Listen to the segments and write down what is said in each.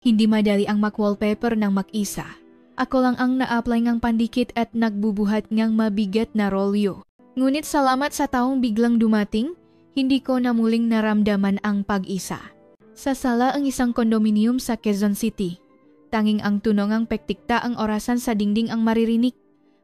Hindi madali ang mag-wallpaper ng mag-isa. Ako lang ang na-apply ngang pandikit at nagbubuhat ngang mabigat na rolyo. Ngunit salamat sa taong biglang dumating, hindi ko na muling naramdaman ang pag-isa. Sa sala ang isang kondominium sa Quezon City. Tanging ang tunongang pektikta ang orasan sa dingding ang maririnig.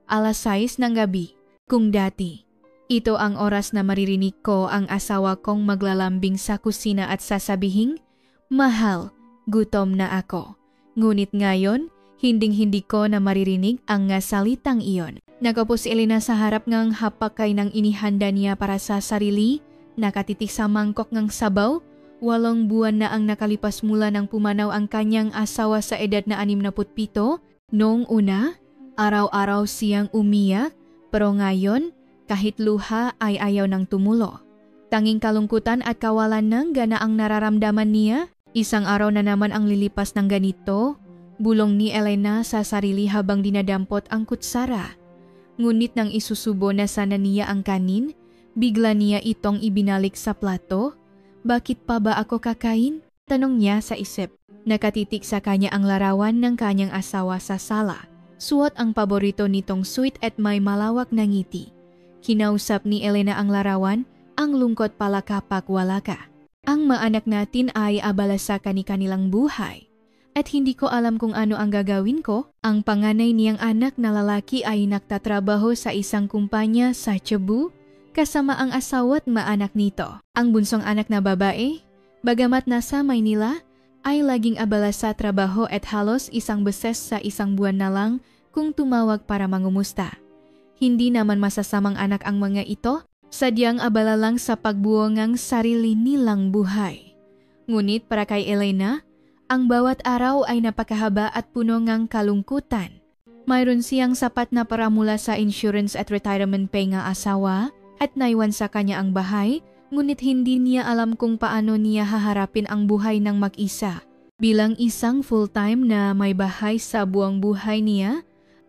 Alas 6 ng gabi, kung dati. Ito ang oras na maririnig ko ang asawa kong maglalambing sa kusina at sasabihing, "Mahal, gutom na ako." Ngunit ngayon, hinding-hindi ko na maririnig ang nga salitang iyon. Nagaupo si Elena sa harap ngang hapakay ng inihanda niya para sa sarili, nakatitik sa mangkok ng sabaw. 8 buwan na ang nakalipas mula nang pumanaw ang kanyang asawa sa edad na 67. Noong una, araw-araw siyang umiyak, pero ngayon, kahit luha ay ayaw nang tumulo. Tanging kalungkutan at kawalan ng gana ang nararamdaman niya. Isang araw na naman ang lilipas ng ganito, bulong ni Elena sa sarili habang dinadampot ang kutsara. Ngunit nang isusubo na sana niya ang kanin, bigla niya itong ibinalik sa plato. "Bakit pa ba ako kakain?" tanong niya sa isip. Nakatitik sa kanya ang larawan ng kanyang asawa sa sala. Suot ang paborito nitong suit at may malawak na ngiti. Kinausap ni Elena ang larawan, ang lungkot pala kapag wala ka. "Ang maanak natin ay abala sa kani-kanilang buhay. At hindi ko alam kung ano ang gagawin ko." Ang panganay niyang anak na lalaki ay nagtatrabaho sa isang kumpanya sa Cebu, kasama ang asawa at maanak nito. Ang bunsong anak na babae, bagamat nasa Maynila, ay laging abala sa trabaho at halos isang beses sa isang buwan na lang kung tumawag para mangumusta. Hindi naman masasamang anak ang mga ito, sadyang abala lang sa pagbuo ng sarili nilang buhay. Ngunit para kay Elena, ang bawat araw ay napakahaba at puno ng kalungkutan. Mayroon siyang sapat na para mula sa insurance at retirement pay nga asawa at naiwan sa kanya ang bahay, ngunit hindi niya alam kung paano niya haharapin ang buhay ng mag-isa. Bilang isang full-time na may bahay sa buong buhay niya,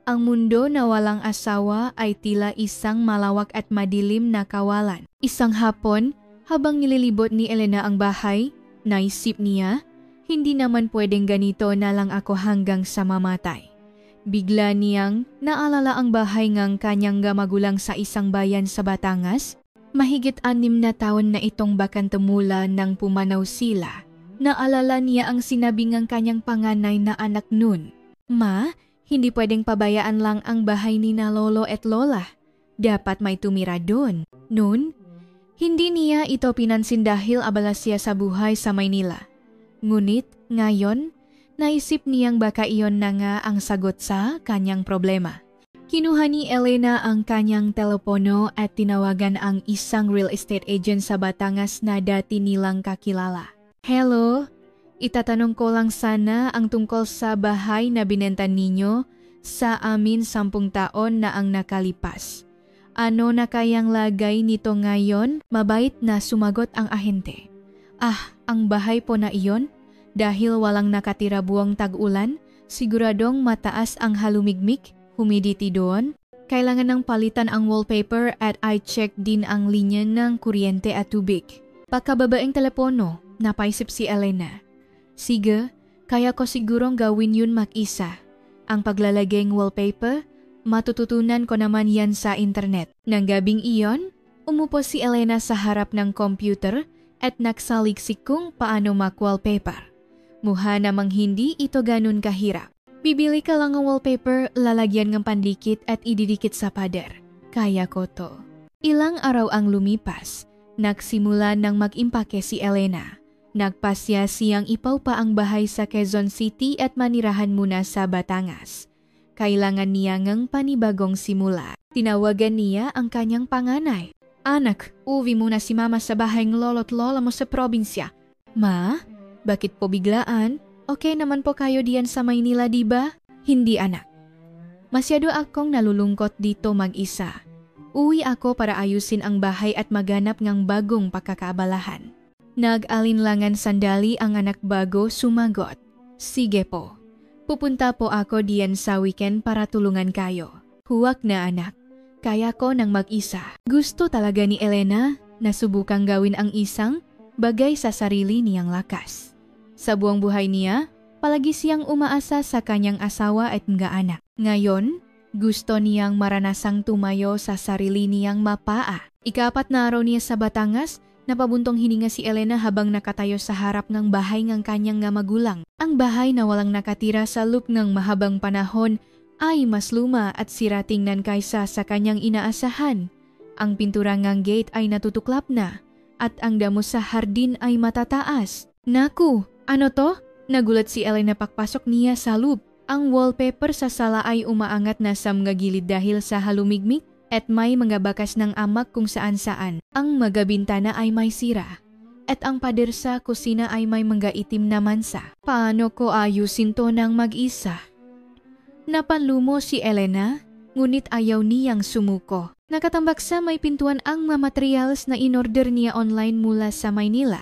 ang mundo na walang asawa ay tila isang malawak at madilim na kawalan. Isang hapon, habang nililibot ni Elena ang bahay, naisip niya, "Hindi naman pwedeng ganito na lang ako hanggang sa mamatay." Bigla niyang naalala ang bahay ng kanyang magulang sa isang bayan sa Batangas. Mahigit 6 na taon na itong bakantumula nang pumanaw sila. Naalala niya ang sinabi ng kanyang panganay na anak nun, "Ma, hindi pwedeng pabayaan lang ang bahay ni na lolo at lola. Dapat may tumira doon." Noon, hindi niya ito pinansin dahil abala siya sa buhay sa Maynila. Ngunit ngayon, naisip niyang baka iyon na nga ang sagot sa kanyang problema. Kinuha ni Elena ang kanyang telepono at tinawagan ang isang real estate agent sa Batangas na dati nilang kakilala. "Hello, itatanong ko lang sana ang tungkol sa bahay na binenta ninyo sa amin 10 taon na ang nakalipas. Ano na kayang lagay nito ngayon?" Mabait na sumagot ang ahente. Ang bahay po na iyon, dahil walang nakatira buwang tag-ulan, siguradong mataas ang halumigmik, humidity doon. Kailangan ng palitan ang wallpaper at i-check din ang linya ng kuryente at tubig. Pagkababaeng telepono, napaisip si Elena. "Sige, kaya ko sigurong gawin yun mag-isa. Ang paglalagay ng wallpaper, matututunan ko naman yan sa internet." Nang gabing iyon, umupo si Elena sa harap ng computer at nagsaliksik kung paano mag-wallpaper. Muha namang hindi ito ganun kahirap. Bibili ka lang ng wallpaper, lalagyan ng pandikit at ididikit sa pader. Kaya ko to. Ilang araw ang lumipas. Nagsimula nang mag-impake si Elena. Nagpasya siyang ipaupa ang bahay sa Quezon City at manirahan muna sa Batangas. Kailangan niya ng panibagong simula. Tinawagan niya ang kanyang panganay. "Anak, uwi muna si mama sa bahay ng lolo't lola mo sa probinsya." "Ma, bakit po biglaan? Okay naman po kayo diyan sa Maynila, diba?" "Hindi anak. Masyado akong nalulungkot dito mag-isa. Uwi ako para ayusin ang bahay at maganap ng bagong pagkakaabalahan." Nag-alinlangan sandali ang anak bago sumagot. "Sige po. Pupunta po ako diyan sa weekend para tulungan kayo." "Huwag na anak. Kaya ko nang mag-isa." Gusto talaga ni Elena na subukang gawin ang isang bagay sa sarili niyang lakas. Sa buong buhay niya, Palagi siyang umaasa sa kanyang asawa at mga anak. Ngayon, gusto niyang maranasang tumayo sa sarili niyang mapaa. Ika-4 na araw niya sa Batangas, napabuntong hininga si Elena habang nakatayo sa harap ng bahay ng kanyang nga magulang. Ang bahay na walang nakatira sa loob ng mahabang panahon ay mas luma at sira tingnan kaysa sa kanyang inaasahan. Ang pintura ngang gate ay natutuklap na at ang damo sa hardin ay matataas. Naku, ano to? Nagulat si Elena pagpasok niya sa loob. Ang wallpaper sa sala ay umaangat na sa mga gilid dahil sa halumigmig at may mga bakas ng amak kung saan-saan. Ang mga bintana ay may sira at ang pader sa kusina ay may mga itim na mansa. Paano ko ayusin to ng mag-isa? Napanlumo si Elena, ngunit ayaw niyang sumuko. Nakatambak sa may pintuan ang mga materials na inorder niya online mula sa Maynila.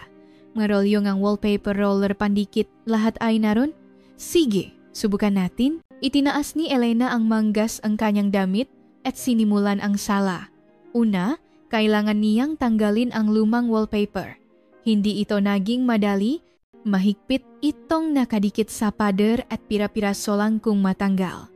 Mga rolyo ngang wallpaper roller pandikit, lahat ay naroon? Sige, subukan natin. Itinaas ni Elena ang manggas ang kanyang damit at sinimulan ang sala. Una, kailangan niyang tanggalin ang lumang wallpaper. Hindi ito naging madali, mahigpit itong nakadikit sa pader at pira-piraso lang kung matanggal.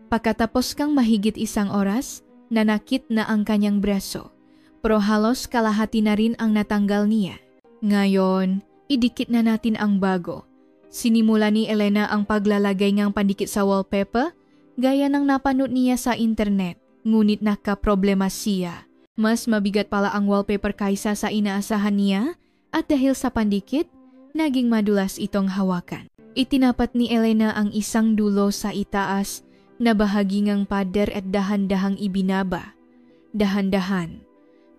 Pagkatapos kang mahigit 1 oras, nanakit na ang kanyang braso. Pero halos kalahati na rin ang natanggal niya. Ngayon, idikit na natin ang bago. Sinimula ni Elena ang paglalagay ng pandikit sa wallpaper, gaya ng napanood niya sa internet. Ngunit nakaproblema siya. Mas mabigat pala ang wallpaper kaysa sa inaasahan niya at dahil sa pandikit, naging madulas itong hawakan. Itinapat ni Elena ang isang dulo sa itaas na bahagi ng pader at dahan-dahang ibinaba. Dahan-dahan.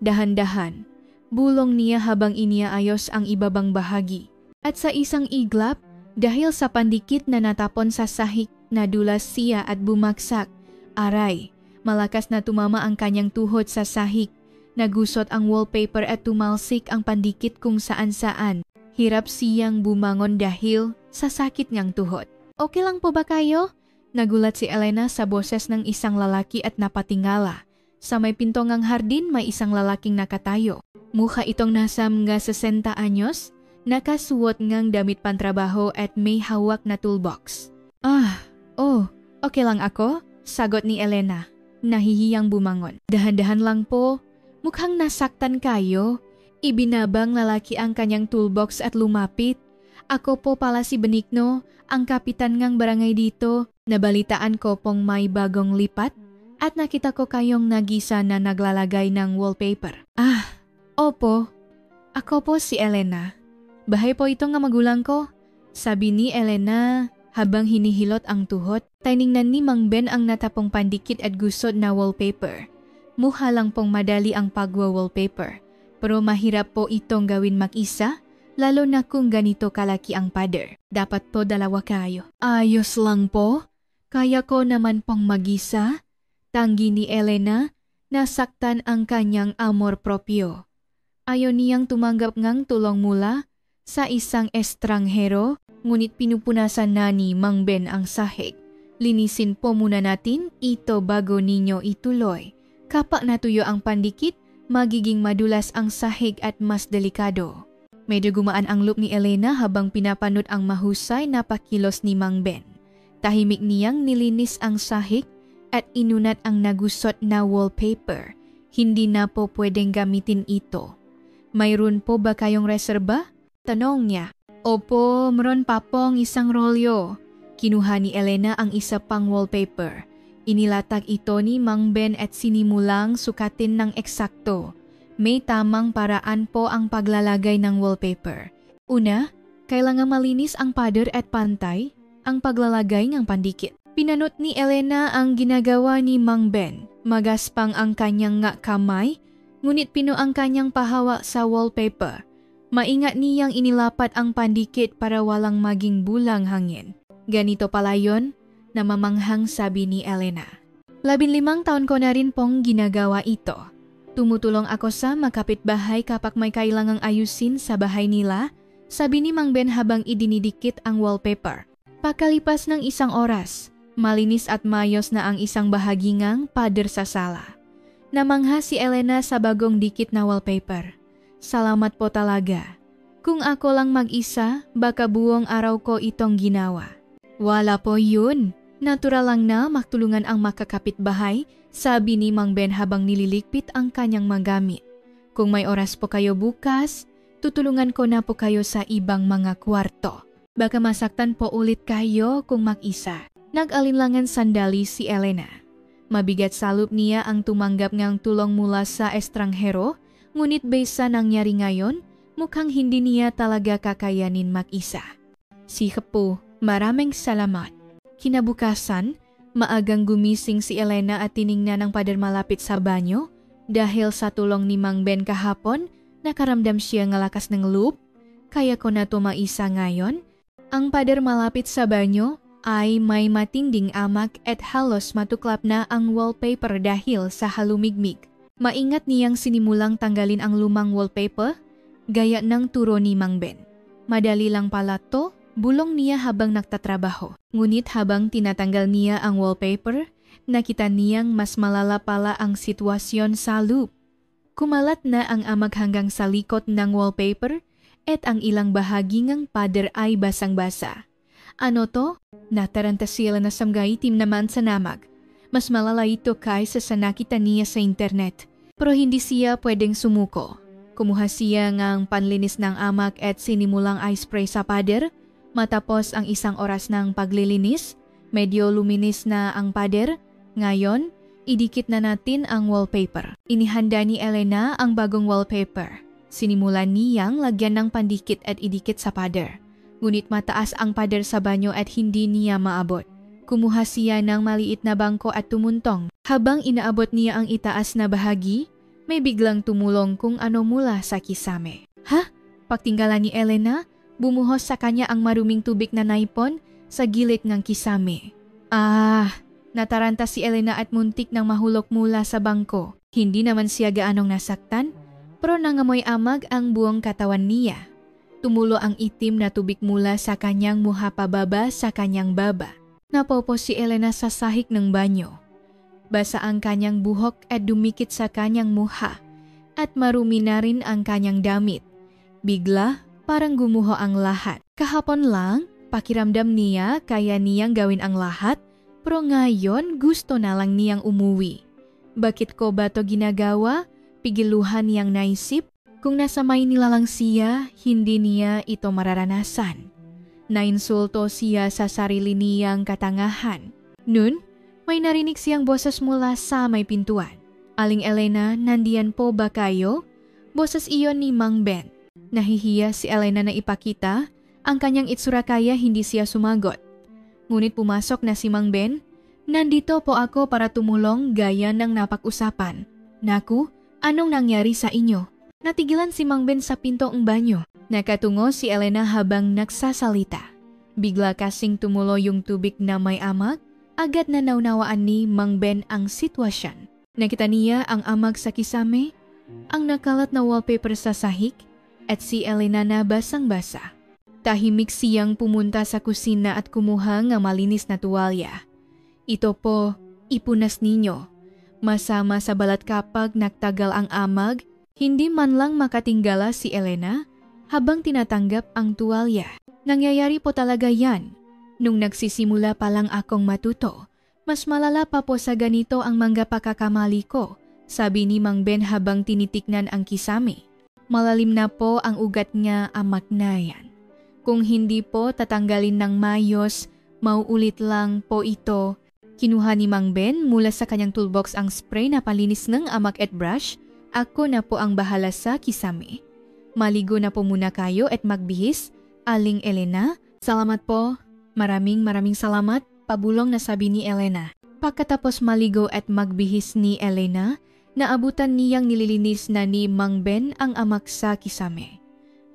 Dahan-dahan. Bulong niya habang iniaayos ang ibabang bahagi. At sa isang iglap, dahil sa pandikit na natapon sa sahig, nadulas siya at bumagsak. Aray, malakas na tumama ang kanyang tuhod sa sahig. Nagusot ang wallpaper at tumalsik ang pandikit kung saan-saan. Hirap siyang bumangon dahil sa sakit niyang tuhod. Okay lang po ba kayo? Nagulat si Elena sa boses ng isang lalaki at napatingala. Sa may pinto ngang hardin may isang lalaking nakatayo. Mukha itong nasa mga 60 anyos, nakasuot ngang damit pantrabaho at may hawak na toolbox. Okay lang ako? Sagot ni Elena. Nahihiyang bumangon. Dahan-dahan lang po. Mukhang nasaktan kayo. Ibinabang lalaki ang kanyang toolbox at lumapit. Ako po pala si Benigno, ang kapitan ngang barangay dito. Nabalitaan ko pong may bagong lipat at nakita ko kayong nagisa na naglalagay ng wallpaper. Opo. Ako po si Elena. Bahay po ito nga magulang ko. Sabi ni Elena habang hinihilot ang tuhod. Tiningnan ni Mang Ben ang natapong pandikit at gusot na wallpaper. Mukha lang pong madali ang pagwa-wallpaper. Pero mahirap po itong gawin mag-isa, lalo na kung ganito kalaki ang pader. Dapat po 2 kayo. Ayos lang po. Kaya ko naman pong mag-isa. Tanggi ni Elena, nasaktan ang kanyang amor propio. Ayaw niyang tumanggap ngang tulong mula sa isang estranghero, ngunit pinupunasan na ni Mang Ben ang sahig. Linisin po muna natin ito bago ninyo ituloy. Kapag natuyo ang pandikit, magiging madulas ang sahig at mas delikado. Medyo gumaan ang look ni Elena habang pinapanood ang mahusay na pakilos ni Mang Ben. Tahimik niyang nilinis ang sahig at inunat ang nagusot na wallpaper. Hindi na po pwedeng gamitin ito. Mayroon po ba kayong reserba? Tanong niya. Opo, meron pa pong 1 rolyo. Kinuha ni Elena ang isa pang wallpaper. Inilatag ito ni Mang Ben at sinimulang sukatin ng eksakto. May tamang paraan po ang paglalagay ng wallpaper. Una, kailangan malinis ang pader at pantay ang paglalagay ng pandikit. Pinanot ni Elena ang ginagawa ni Mang Ben. Magaspang ang kanyang nga kamay, ngunit pino ang kanyang pahawa sa wallpaper. Maingat niyang inilapat ang pandikit para walang maging bulang hangin. Ganito pala yon, namamanghang sabi ni Elena. 15 taon ko na rin pong ginagawa ito. Tumutulong ako sa makapitbahay kapag may kailangang ayusin sa bahay nila, sabi ni Mang Ben habang idinidikit ang wallpaper. Pagkalipas ng 1 oras, malinis at mayos na ang isang bahagi ngang pader sa sala. Namangha si Elena sa bagong dikit na wallpaper. Salamat po talaga. Kung ako lang mag-isa, baka buong araw ko itong ginawa. Wala po yun. Natural lang na magtulungan ang makakapitbahay, sabi ni Mang Ben habang nililigpit ang kanyang magamit. Kung may oras po kayo bukas, tutulungan ko na po kayo sa ibang mga kwarto. Baka masaktan po ulit kayo kung mag-isa. Nag-alinlangan sandali si Elena. Mabigat sa loob niya ang tumanggap ngang tulong mula sa estranghero, ngunit baysa nangyari ngayon, mukhang hindi niya talaga kakayanin mag-isa. Sikap po, maraming salamat. Kinabukasan, maagang gumising si Elena at tiningnan ang pader malapit sa banyo. Dahil sa tulong ni Mang Ben kahapon, nakaramdam siya ng lakas ng loob. Kaya ko na tumaisa ngayon. Ang pader malapit sa banyo ay may matinding amak at halos matuklap na ang wallpaper dahil sa halumigmig. Maingat niyang sinimulang tanggalin ang lumang wallpaper, gaya ng turo ni Mang Ben. Madali lang pala to, bulong niya habang nagtatrabaho. Ngunit habang tinatanggal niya ang wallpaper, nakita niyang mas malala pala ang sitwasyon sa loop. Kumalat na ang amak hanggang sa likod ng wallpaper at ang ilang bahagi ng pader ay basang-basa. Ano to? Nataranta sila na samgay itim naman sa namag. Mas malala ito kaysa sa nakita niya sa internet. Pero hindi siya pwedeng sumuko. Kumuha siya ng panlinis ng amak at sinimulang eye spray sa pader. Matapos ang isang oras ng paglilinis, medyo luminis na ang pader. Ngayon, idikit na natin ang wallpaper. Inihanda ni Elena ang bagong wallpaper. Sinimulan niyang lagyan ng pandikit at idikit sa pader. Ngunit mataas ang pader sa banyo at hindi niya maabot. Kumuha siya ng maliit na bangko at tumuntong. Habang inaabot niya ang itaas na bahagi, may biglang tumulong kung ano mula sa kisame. Ha? Pagtinggalan ni Elena, bumuhos sa kanya ang maruming tubig na naipon sa gilid ng kisame. Nataranta si Elena at muntik nang mahulog mula sa bangko. Hindi naman siya gaanong nasaktan, pero nangamoy amag ang buong katawan niya. Tumulo ang itim na tubig mula sa kanyang muha pababa sa kanyang baba. Napopo si Elena sa sahig ng banyo. Basa ang kanyang buhok at dumikit sa kanyang muha at marumi na rin ang kanyang damit. Bigla, parang gumuho ang lahat. Kahapon lang, pakiramdam niya kaya niyang gawin ang lahat, pero ngayon gusto na lang niyang umuwi. Bakit ko ba to ginagawa? Pigiluhan niyang naisip. Kung nasa Maynila lang siya, hindi niya ito mararanasan. Nainsulto siya sa sarili niyang katangahan. Nun, may narinig siyang boses mula sa may pintuan. Aling Elena, nandiyan po ba kayo? Boses iyon ni Mang Ben. Nahihiya si Elena na ipakita ang kanyang itsura kaya hindi siya sumagot. Ngunit pumasok na si Mang Ben. Nandito po ako para tumulong gaya ng napag-usapan. Naku, anong nangyari sa inyo? Natigilan si Mang Ben sa pinto ng banyo. Nakatungo si Elena habang nagsasalita. Bigla kasing tumulo yung tubig na may amag. Agad na naunawaan ni Mang Ben ang sitwasyon. Nakita niya ang amag sa kisame, ang nakalat na wallpaper sa sahig, at si Elena na basang-basa. Tahimik siyang pumunta sa kusina at kumuha ng malinis na tuwalya. Ito po, ipunas ninyo. Masama sa balat kapag nagtagal ang amag, hindi man lang makatinggala si Elena habang tinatanggap ang tuwalya. Nangyayari po talaga yan. Nung nagsisimula pa lang akong matuto, mas malala pa po sa ganito ang mga pagkakamali ko, sabi ni Mang Ben habang tinitiknan ang kisame. Malalim na po ang ugat niya, amak na yan. Kung hindi po tatanggalin ng mayos, mauulit lang po ito. Kinuha ni Mang Ben mula sa kanyang toolbox ang spray na palinis ng amak at brush. Ako na po ang bahala sa kisame. Maligo na po muna kayo at magbihis, Aling Elena. Salamat po. Maraming salamat, pabulong na sabi ni Elena. Pagkatapos maligo at magbihis ni Elena, naabutan niyang nililinis na ni Mang Ben ang amak sa kisame.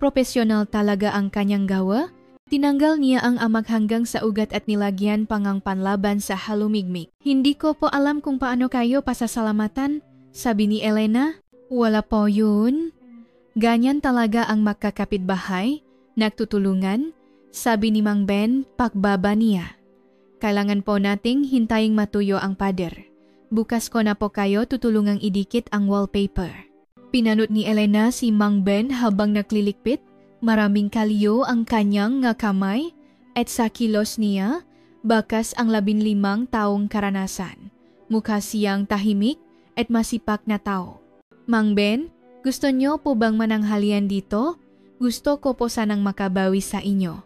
Profesional talaga ang kanyang gawa. Tinanggal niya ang amak hanggang sa ugat at nilagyan pangang panlaban sa halumigmig. Hindi ko po alam kung paano kayo pasasalamatan, sabi ni Elena. Wala po yun. Ganyan talaga ang magkakapitbahay, nagtutulungan, sabi ni Mang Ben pagbaba niya. Kailangan po nating hintaying matuyo ang pader. Bukas ko na po kayo tutulungang idikit ang wallpaper. Pinanot ni Elena si Mang Ben habang naglilikpit. Maraming kaliyo ang kanyang nga kamay at sa kilos niya, bakas ang 15 taong karanasan. Mukha siyang tahimik at masipak na tao. Mang Ben, gusto niyo po bang mananghalian dito? Gusto ko po sanang makabawi sa inyo.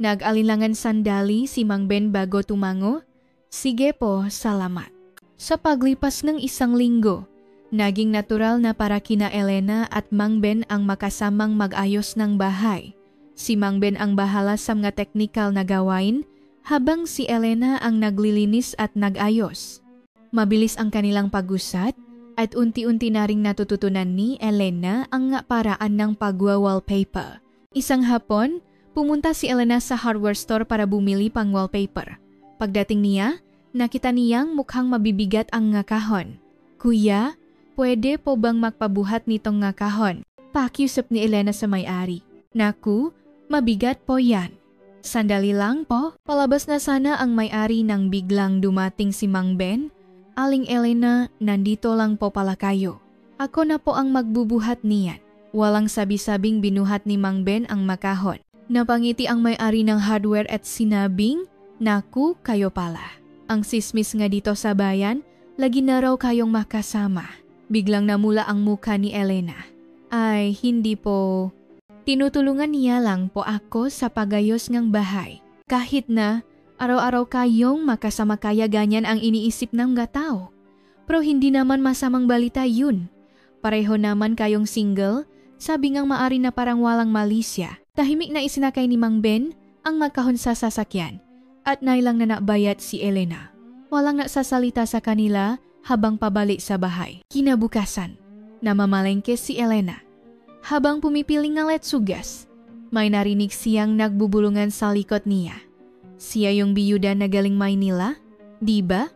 Nag-alinlangan sandali si Mang Ben bago tumango. Sige po, salamat. Sa paglipas ng 1 linggo, naging natural na para kina Elena at Mang Ben ang makasamang mag-ayos ng bahay. Si Mang Ben ang bahala sa mga teknikal na gawain, habang si Elena ang naglilinis at nag-ayos. Mabilis ang kanilang pag-usat at unti-unti na ring natututunan ni Elena ang paraan ng pagwa-wallpaper. Isang hapon, pumunta si Elena sa hardware store para bumili pang wallpaper. Pagdating niya, nakita niyang mukhang mabibigat ang kahon. Kuya, pwede po bang magpabuhat nitong kahon? Pakiusap ni Elena sa may-ari. Naku, mabigat po yan. Sandali lang po, palabas na sana ang may-ari nang biglang dumating si Mang Ben. Aling Elena, nandito lang po pala kayo. Ako na po ang magbubuhat niyan. Walang sabi-sabing binuhat ni Mang Ben ang makahon. Napangiti ang may-ari ng hardware at sinabing, naku, kayo pala. Ang sismis nga dito sa bayan, lagi na raw kayong makasama. Biglang namula ang mukha ni Elena. Ay, hindi po. Tinutulungan niya lang po ako sa pagayos ng bahay. Kahit na araw-araw kayong makasama kaya ganyan ang iniisip ng tao. Pero hindi naman masamang balita yun. Pareho naman kayong single, sabi ngang maari na parang walang malisya. Tahimik na isinakay ni Mang Ben ang makahon sa sasakyan at nailang na nabayat si Elena. Walang nagsasalita sa kanila habang pabalik sa bahay. Kinabukasan, namamalengke si Elena. Habang pumipiling ng letsugas, may narinig siyang nagbubulungan sa likod niya. Siya yung biyuda na galing Maynila, di ba?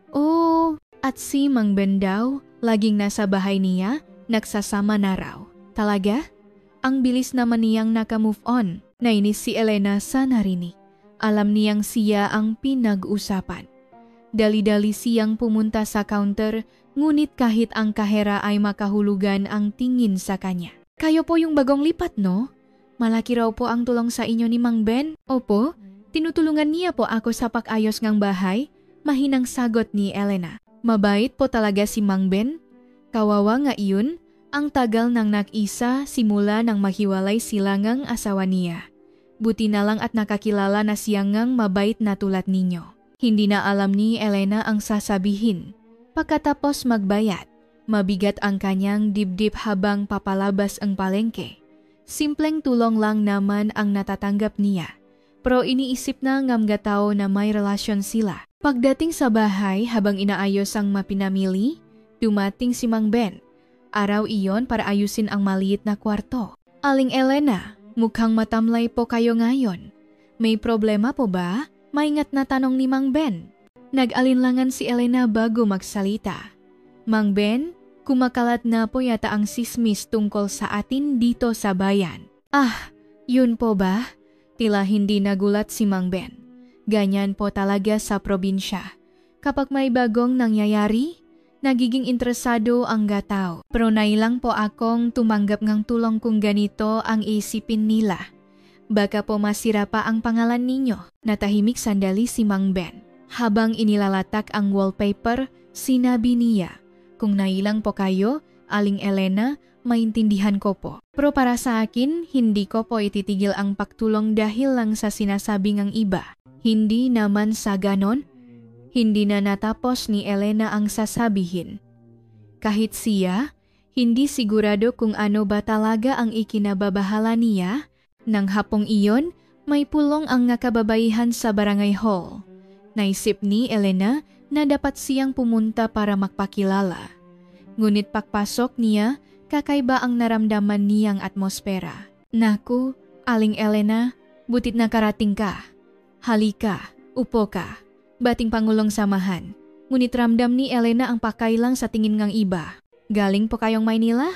Oh, at si Mang Ben daw, laging nasa bahay niya, nagsasama na raw. Talaga? Ang bilis naman niyang naka-move on. Nainis si Elena sa narinig. Alam niyang siya ang pinag-usapan. Dali-dali siyang pumunta sa counter, ngunit kahit ang kahera ay makahulugan ang tingin sa kanya. Kayo po yung bagong lipat, no? Malaki raw po ang tulong sa inyo ni Mang Ben. Opo, tinutulungan niya po ako sa pag-ayos ng bahay. Mahinang sagot ni Elena. Mabait po talaga si Mang Ben. Kawawa nga iyon, ang tagal nang nag-isa simula nang mahiwalay sila ngang asawa niya. Buti na lang at nakakilala na siya ngang mabait na tulad ninyo. Hindi na alam ni Elena ang sasabihin. Pagkatapos magbayad, mabigat ang kanyang dibdib habang papalabas ang palengke. Simpleng tulong lang naman ang natatanggap niya. Pero iniisip na ng tao na may relasyon sila. Pagdating sa bahay habang inaayos ang mapinamili, dumating si Mang Ben. Araw iyon para ayusin ang maliit na kwarto. Aling Elena, mukhang matamlay po kayo ngayon. May problema po ba? Maingat na tanong ni Mang Ben. Nag-alinlangan si Elena bago magsalita. Mang Ben, kumakalat na po yata ang sismis tungkol sa atin dito sa bayan. Ah, yun po ba? Tila hindi nagulat si Mang Ben. Ganyan po talaga sa probinsya. Kapag may bagong nangyayari, nagiging interesado ang tao. Pero nailang po akong tumanggap ng tulong kung ganito ang isipin nila. Baka po masira pa ang pangalan ninyo. Natahimik sandali si Mang Ben. Habang inilalatak ang wallpaper, sinabi niya, kung nailang po kayo, Aling Elena, maintindihan ko po. Pero para sa akin, hindi ko po ititigil ang pagtulong dahil lang sa sinasabi ng iba. Hindi naman sa ganon. Hindi na natapos ni Elena ang sasabihin. Kahit siya, hindi sigurado kung ano ba talaga ang ikinababahala niya. Nang hapong iyon, may pulong ang nakababaihan sa barangay hall. Naisip ni Elena na dapat siyang pumunta para magpakilala. Ngunit pagpasok niya, kakaiba ang naramdaman niyang atmosfera. Naku, Aling Elena, butit na karating ka. Halika, upo ka. Bating Pangulong Samahan. Ngunit ramdam ni Elena ang pakailang sa tingin ng iba. Galing po kayong Maynila?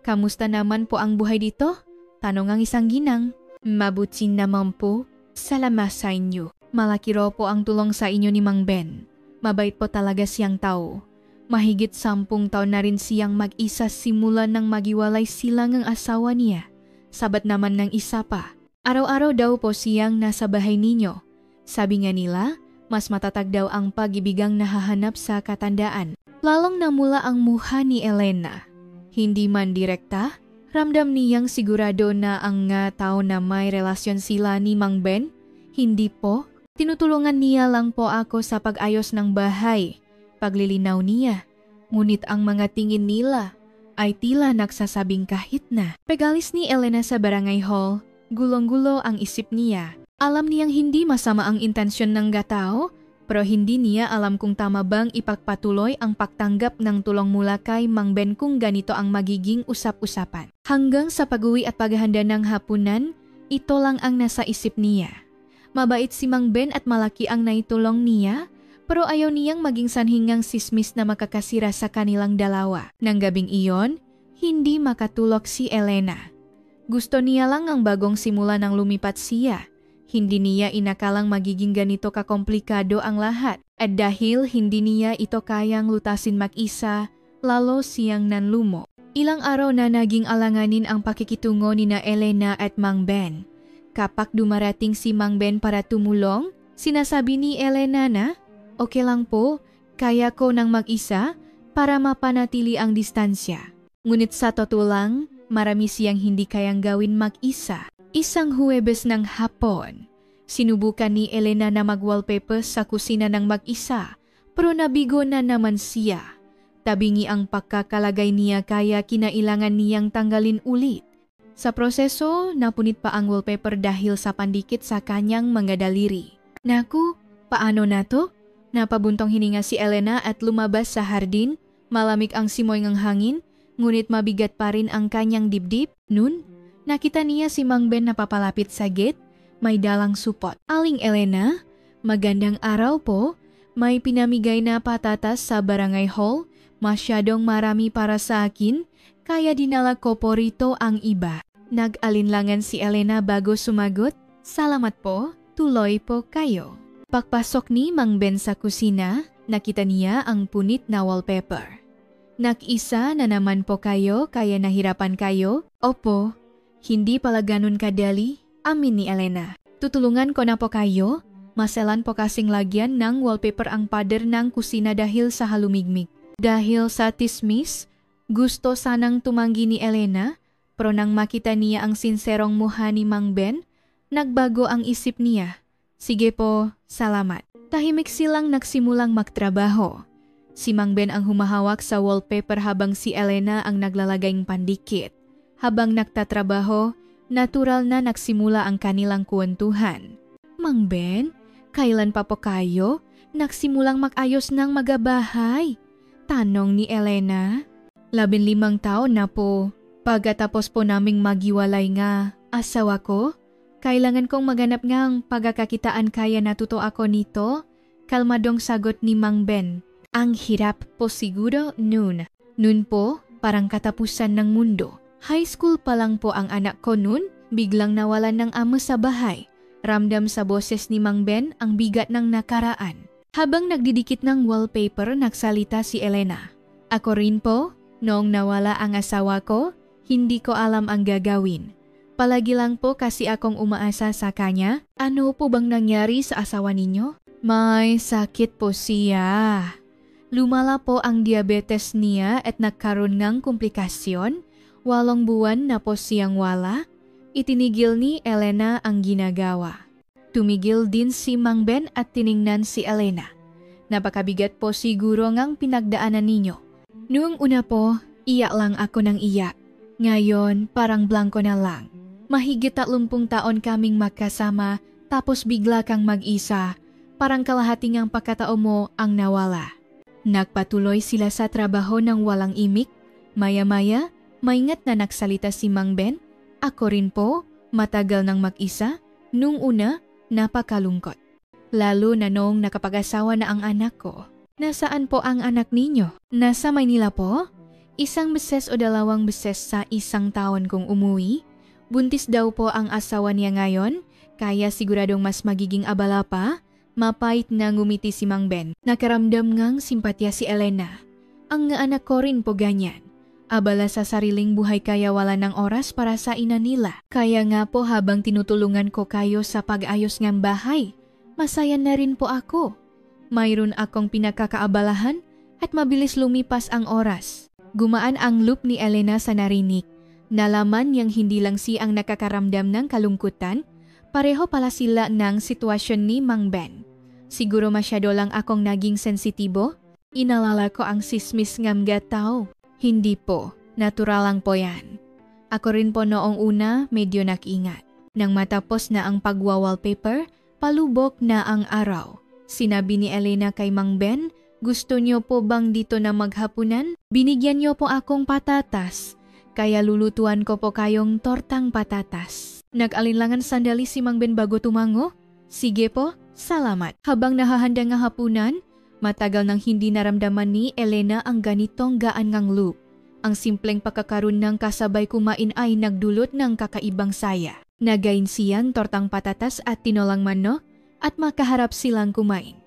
Kamusta naman po ang buhay dito? Tanong ang isang ginang. Mabuti naman po. Salamat sa inyo. Malaki raw po ang tulong sa inyo ni Mang Ben. Mabait po talaga siyang tao. Mahigit 10 taon na rin siyang mag-isa simula nang magiwalay sila ng asawa niya. Sabat naman ng isa pa. Araw-araw daw po siyang nasa bahay ninyo. Sabi nga nila, mas matatag daw ang pag-ibigang nahahanap sa katandaan. Lalong namula ang mukha ni Elena. Hindi man direkta, ramdam niyang sigurado na ang nga tao na may relasyon sila ni Mang Ben. Hindi po, tinutulungan niya lang po ako sa pag-ayos ng bahay. Paglilinaw niya. Ngunit ang mga tingin nila ay tila nagsasabing kahit na. Pagalis ni Elena sa barangay hall, gulong-gulo ang isip niya. Alam niyang hindi masama ang intensyon ng gatao, pero hindi niya alam kung tama bang ipagpatuloy ang pagtanggap ng tulong mula kay Mang Ben kung ganito ang magiging usap-usapan. Hanggang sa pag-uwi at paghahanda ng hapunan, ito lang ang nasa isip niya. Mabait si Mang Ben at malaki ang naitulong niya, pero ayaw niyang maging sanhingang sismis na makakasira sa kanilang dalawa. Nang gabing iyon, hindi makatulog si Elena. Gusto niya lang ang bagong simula nang lumipat siya. Hindi niya inakalang magiging ganito kakomplikado ang lahat. At dahil hindi niya ito kayang lutasin mag-isa, lalo siyang nanlumo. Ilang araw na naging alanganin ang pakikitungo ni na Elena at Mang Ben. Kapag dumarating si Mang Ben para tumulong, sinasabi ni Elena na, "Okay lang po, kaya ko nang mag-isa para mapanatili ang distansya." Ngunit sa totoo lang, marami siyang hindi kayang gawin mag-isa. Isang Huwebes ng hapon, sinubukan ni Elena na mag-wallpaper sa kusina ng mag-isa, pero nabigo na naman siya. Tabingi ang pagkakalagay niya kaya kinailangan niyang tanggalin ulit. Sa proseso, napunit pa ang wallpaper dahil sa pandikit sa kanyang mga daliri. "Naku, paano na to?" Napabuntong hininga si Elena at lumabas sa hardin. Malamig ang simoy ng hangin, ngunit mabigat pa rin ang kanyang dibdib. Nun, nakita niya si Mang Ben na papalapit sa gate, may dalang supot. "Aling Elena, magandang araw po. May pinamigay na patatas sa barangay hall. Masyadong marami para sa akin, kaya dinala ko po rito ang iba." Nag-alinlangan si Elena bago sumagot, "Salamat po, tuloy po kayo." Pagpasok ni Mang Ben sa kusina, nakita niya ang punit na wallpaper. "Nag-isa na naman po kayo kaya nahirapan kayo?" "Opo, hindi pala ganun kadali," amin ni Elena. "Tutulungan ko na po kayo. Maselan po kasing lagyan ng wallpaper ang pader ng kusina dahil sa halumigmig." Dahil sa tismis, gusto sanang tumanggi ni Elena, pero nang makita niya ang sinserong mukha ni Mang Ben, nagbago ang isip niya. "Sige po, salamat." Tahimik silang nagsimulang magtrabaho. Si Mang Ben ang humahawak sa wallpaper habang si Elena ang naglalagay ng pandikit. Habang nagtatrabaho, natural na nagsimula ang kanilang kwentuhan. "Mang Ben, kailan pa po kayo nagsimulang mag-ayos ng magabahay?" tanong ni Elena. 15 taon na po. Pagkatapos po naming maghiwalay nga, asawa ko, kailangan kong maganap ngang pagkakakitaan kaya natuto ako nito. Kalmadong sagot ni Mang Ben. "Ang hirap po siguro noon. Noon po, parang katapusan ng mundo. High school pa lang po ang anak ko noon, biglang nawalan ng amo sa bahay." Ramdam sa boses ni Mang Ben ang bigat ng nakaraan. Habang nagdidikit ng wallpaper, nagsalita si Elena. "Ako rin po, noong nawala ang asawa ko, hindi ko alam ang gagawin. Palagi lang po kasi akong umaasa sa kanya." "Ano po bang nangyari sa asawa ninyo?" "May sakit po siya. Lumala po ang diabetes niya at nagkaroon ng komplikasyon. 8 buwan na po siyang wala." Itinigil ni Elena ang ginagawa. Tumigil din si Mang Ben at tiningnan si Elena. "Napakabigat po siguro ngang pinagdaanan ninyo." "Noong una po, iyak lang ako ng iyak. Ngayon, parang blanko na lang. Mahigit 30 taon kaming magkasama, tapos bigla kang mag-isa. Parang kalahati ngang pagkatao mo ang nawala." Nagpatuloy sila sa trabaho ng walang imik. Maya-maya, maingat na nagsalita si Mang Ben. "Ako rin po, matagal nang mag-isa. Nung una, napakalungkot. Lalo na noong nakapag-asawa na ang anak ko." "Nasaan po ang anak ninyo?" "Nasa Maynila po. 1 beses o 2 beses sa 1 taon kong umuwi. Buntis daw po ang asawa niya ngayon, kaya siguradong mas magiging abala pa." Mapait na ngumiti si Mang Ben. Nakaramdam ngang simpatya si Elena. "Ang anak ko rin po ganyan. Abala sa sariling buhay kaya wala ng oras para sa ina nila. Kaya nga po habang tinutulungan ko kayo sa pag-ayos ng bahay, masaya na rin po ako. Mayroon akong pinakakaabalahan at mabilis lumipas ang oras. Gumaan ang loop ni Elena sa narinig. Nalaman niyang hindi lang siyang nakakaramdam ng kalungkutan, pareho pala sila ng sitwasyon ni Mang Ben. Siguro masyado lang akong naging sensitibo? Inalala ko ang sismis ng mga tao. Hindi po, natural lang po yan. Ako rin po noong una medyo nakiingat. Nang matapos na ang pagwa-wallpaper, palubok na ang araw. Sinabi ni Elena kay Mang Ben, gusto niyo po bang dito na maghapunan? Binigyan niyo po akong patatas. Kaya lulutuan ko po kayong tortang patatas. Nag-alinlangan sandali si Mang Ben bago tumango. Sige po, salamat. Habang nahahanda nga hapunan, matagal nang hindi naramdaman ni Elena ang ganitong gaan ngang loop. Ang simpleng pagkakaroon ng kasabay kumain ay nagdulot ng kakaibang saya. Nagain siyang tortang patatas at tinolang manok at makaharap silang kumain.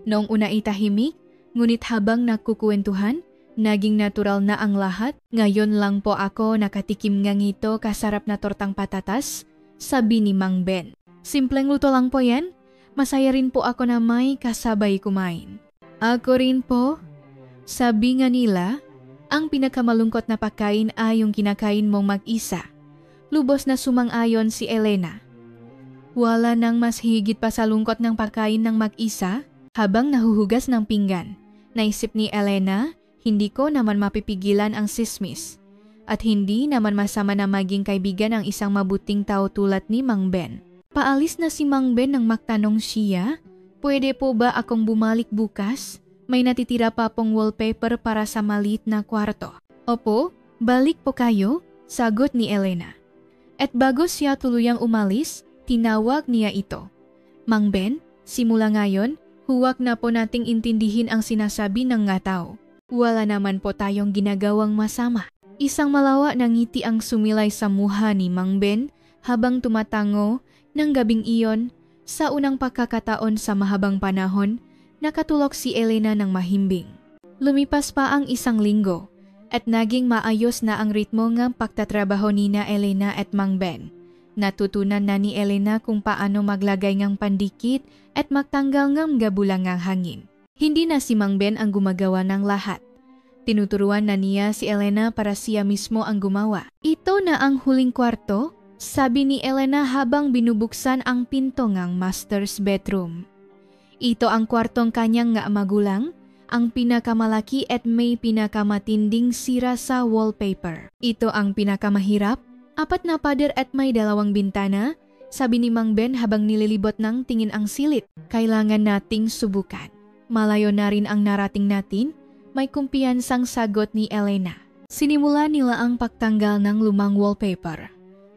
Noong una ay tahimik, ngunit habang nagkukuwentuhan, naging natural na ang lahat. Ngayon lang po ako nakatikim ng ito kasarap na tortang patatas, sabi ni Mang Ben. Simpleng luto lang po yan. Masaya rin po ako na may kasabay kumain. Ako rin po. Sabi nga nila, ang pinakamalungkot na pagkain ay yung kinakain mong mag-isa. Lubos na sumang-ayon si Elena. Wala nang mas higit pa sa lungkot ng pagkain ng mag-isa habang nahuhugas ng pinggan. Naisip ni Elena, hindi ko naman mapipigilan ang sismis. At hindi naman masama na maging kaibigan ang isang mabuting tao tulad ni Mang Ben. Paalis na si Mang Ben nang magtanong siya, pwede po ba akong bumalik bukas? May natitira pa pong wallpaper para sa maliit na kwarto. Opo, balik po kayo, sagot ni Elena. At bago siya tuluyang umalis, tinawag niya ito. Mang Ben, simula ngayon, huwag na po nating intindihin ang sinasabi ng nga tao. Wala naman po tayong ginagawang masama. Isang malawa na ngiti ang sumilay sa mukha ni Mang Ben habang tumatango ng gabing iyon. Sa unang pagkakataon sa mahabang panahon, nakatulog si Elena ng mahimbing. Lumipas pa ang isang linggo at naging maayos na ang ritmo ng pagtatrabaho ni na Elena at Mang Ben. Natutunan na ni Elena kung paano maglagay ng pandikit at magtanggal ng gabulang ng hangin. Hindi na si Mang Ben ang gumagawa ng lahat. Tinuturuan na niya si Elena para siya mismo ang gumawa. Ito na ang huling kwarto, sabi ni Elena habang binubuksan ang pinto ng master's bedroom. Ito ang kwartong kanyang nga magulang, ang pinakamalaki at may pinakamatinding sira sa wallpaper. Ito ang pinakamahirap, 4 na pader at may 2 bintana, sabi ni Mang Ben habang nililibot ng tingin ang silid. Kailangan nating subukan. Malayo na rin ang narating natin, may kumpiyansang sagot ni Elena. Sinimula nila ang pagtanggal ng lumang wallpaper.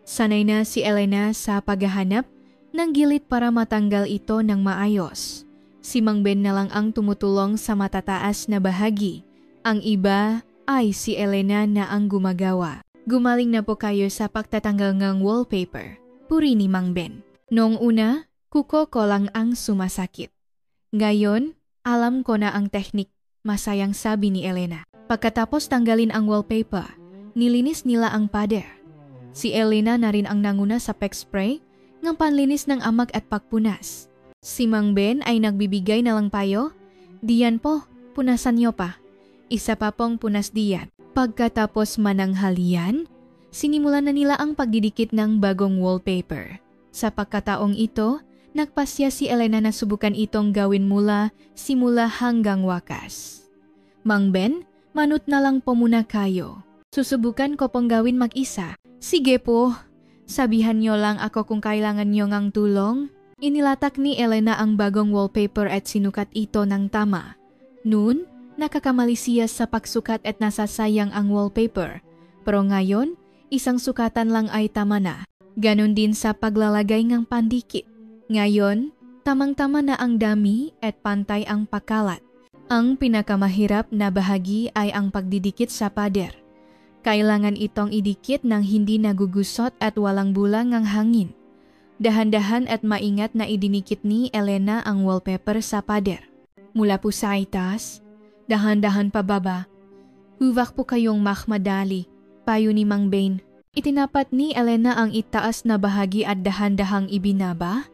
Sanay na si Elena sa paghahanap ng gilid para matanggal ito ng maayos. Si Mang Ben na lang ang tumutulong sa matataas na bahagi. Ang iba ay si Elena na ang gumagawa. Gumaling na po kayo sa pagtatanggal ng wallpaper, puri ni Mang Ben. Noong una, kuko ko lang ang sumasakit. Ngayon, alam ko na ang teknik, masayang sabi ni Elena. Pagkatapos tanggalin ang wallpaper, nilinis nila ang pader. Si Elena na rin ang nanguna sa peg spray, ng panlinis ng amag at pagpunas. Si Mang Ben ay nagbibigay na lang payo. Diyan po, punasan niyo pa. Isa pa pong punas diyan. Pagkatapos mananghalian, sinimulan na nila ang pagdidikit ng bagong wallpaper. Sa pagkataong ito, nagpasya si Elena na subukan itong gawin mula simula hanggang wakas. Mang Ben, manut na lang po muna kayo. Susubukan ko pong gawin mag-isa. Sige po, sabihan niyo lang ako kung kailangan niyo ngang tulong. Inilatak ni Elena ang bagong wallpaper at sinukat ito ng tama. Noon, nakakamali siya sa pagsukat at nasasayang ang wallpaper. Pero ngayon, isang sukatan lang ay tama na. Ganon din sa paglalagay ng pandikit. Ngayon, tamang-tama na ang dami at pantay ang pagkalat. Ang pinakamahirap na bahagi ay ang pagdidikit sa pader. Kailangan itong idikit ng hindi nagugusot at walang bulang ng hangin. Dahan-dahan at maingat na idinikit ni Elena ang wallpaper sa pader. Mula po sa itaas, dahan-dahan pababa. Huvak po kayong makmadali, payo ni Mang Ben. Itinapat ni Elena ang itaas na bahagi at dahan-dahang ibinaba.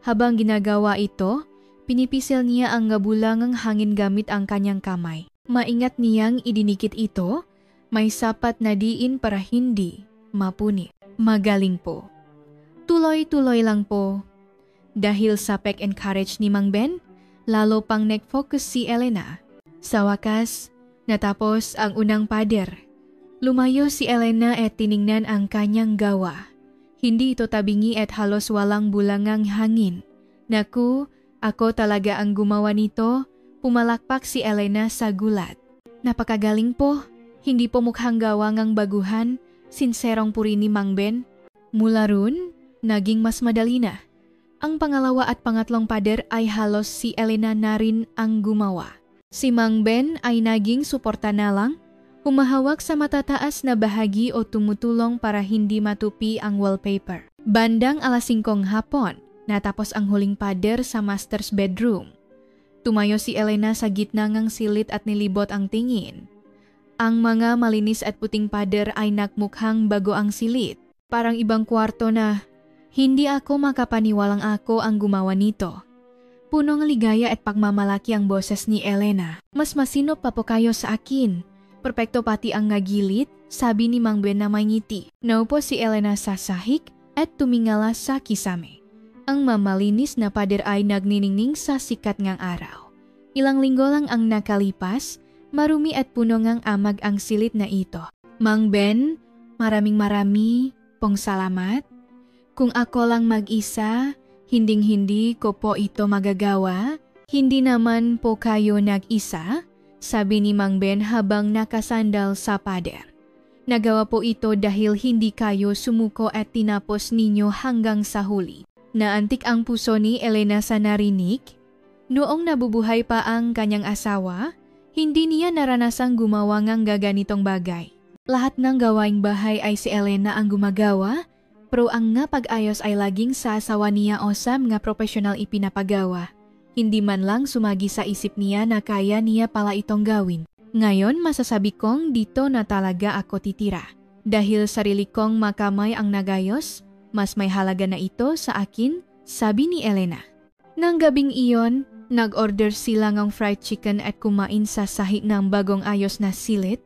Habang ginagawa ito, pinipisil niya ang gabulangang hangin gamit ang kanyang kamay. Maingat niyang idinikit ito, may sapat na diin para hindi mapunit. Magaling po. Tuloy-tuloy lang po. Dahil sa pag-encourage ni Mang Ben, lalo pang nag-focus si Elena. Sa wakas, natapos ang unang pader. Lumayo si Elena at tiningnan ang kanyang gawa. Hindi ito tabingi at halos walang bulangang hangin. Naku, ako talaga ang gumawa nito. Pumalakpak si Elena sa gulat. Napakagaling po. Hindi po mukhang gawang ang baguhan. Sinserong puri ni Mang Ben. Mula ron, naging mas madali na. Ang pangalawa at pangatlong pader ay halos si Elena na rin ang gumawa. Si Mang Ben ay naging suporta na lang, humahawak sa matataas na bahagi o tumutulong para hindi matupi ang wallpaper. Bandang 5:00 hapon, natapos ang huling pader sa master's bedroom. Tumayo si Elena sa gitna ng silid at nilibot ang tingin. Ang mga malinis at puting pader ay nakmukhang bago ang silid. Parang ibang kwarto na. Hindi ako makapaniwalang ako ang gumawa nito. Punong ligaya at pagmamalaki ang boses ni Elena. Mas masinop pa po kayo sa akin. Perpekto pati ang ngagilit, sabi ni Mang Ben na may ngiti. Naupo si Elena sa sahig at tumingala sa kisame. Ang mamalinis na pader ay nagniningning sa sikat ngang araw. Ilang linggo lang ang nakalipas, marumi at puno ngang amag ang silid na ito. Mang Ben, maraming pong salamat. Kung ako lang mag-isa, hinding-hindi ko po ito magagawa. Hindi naman po kayo nag-isa, sabi ni Mang Ben habang nakasandal sa pader. Nagawa po ito dahil hindi kayo sumuko at tinapos ninyo hanggang sa huli. Naantik ang puso ni Elena sa narinig. Noong nabubuhay pa ang kanyang asawa, hindi niya naranasang gumawa ng gaganitong bagay. Lahat ng gawaing bahay ay si Elena ang gumagawa, pero ang nga pag-ayos ay laging sa asawa niya o Sam nga profesional ipinapagawa. Hindi man lang sumagi sa isip niya na kaya niya pala itong gawin. Ngayon masasabi kong dito na talaga ako titira. Dahil sarili kong makamay ang nagayos, mas may halaga na ito sa akin, sabi ni Elena. Nang gabing iyon, nag-order sila ng fried chicken at kumain sa sahig ng bagong ayos na silid.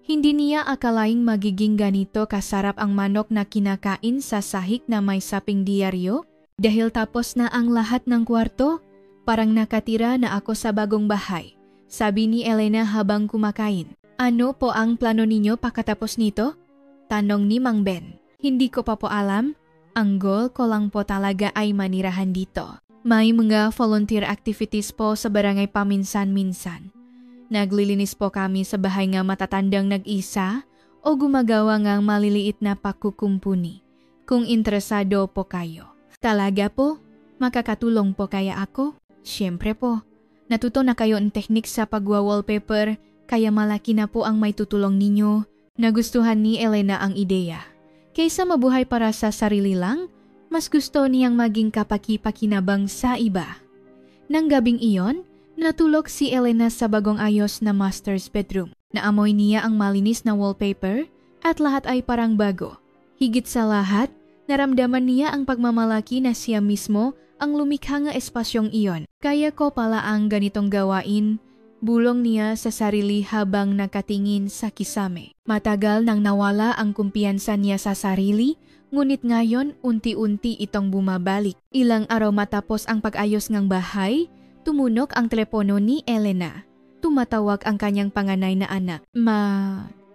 Hindi niya akalaing magiging ganito kasarap ang manok na kinakain sa sahig na may saping diaryo. Dahil tapos na ang lahat ng kwarto, parang nakatira na ako sa bagong bahay, sabi ni Elena habang kumakain. Ano po ang plano ninyo pagkatapos nito? Tanong ni Mang Ben. Hindi ko pa po alam. Ang goal ko lang po talaga ay manirahan dito. May mga volunteer activities po sa barangay paminsan-minsan. Naglilinis po kami sa bahay nga matatandang nag-isa o gumagawa ng maliliit na pakukumpuni. Kung interesado po kayo. Talaga po? Makakatulong po kaya ako? Siyempre po. Natuto na kayo ang teknik sa pagwa-wallpaper kaya malaki na po ang may tutulong ninyo. Nagustuhan ni Elena ang ideya. Kaysa mabuhay para sa sarili lang, mas gusto niyang maging kapaki-pakinabang sa iba. Nang gabing iyon, natulog si Elena sa bagong ayos na master's bedroom. Naamoy niya ang malinis na wallpaper at lahat ay parang bago. Higit sa lahat, naramdaman niya ang pagmamalaki na siya mismo ang lumikha nga espasyong iyon. Kaya ko pala ang ganitong gawain, bulong niya sa sarili habang nakatingin sa kisame. Matagal nang nawala ang kumpiyansa niya sa sarili, ngunit ngayon unti-unti itong bumabalik. Ilang araw matapos ang pag-ayos ng bahay, tumunok ang telepono ni Elena. Tumatawag ang kanyang panganay na anak.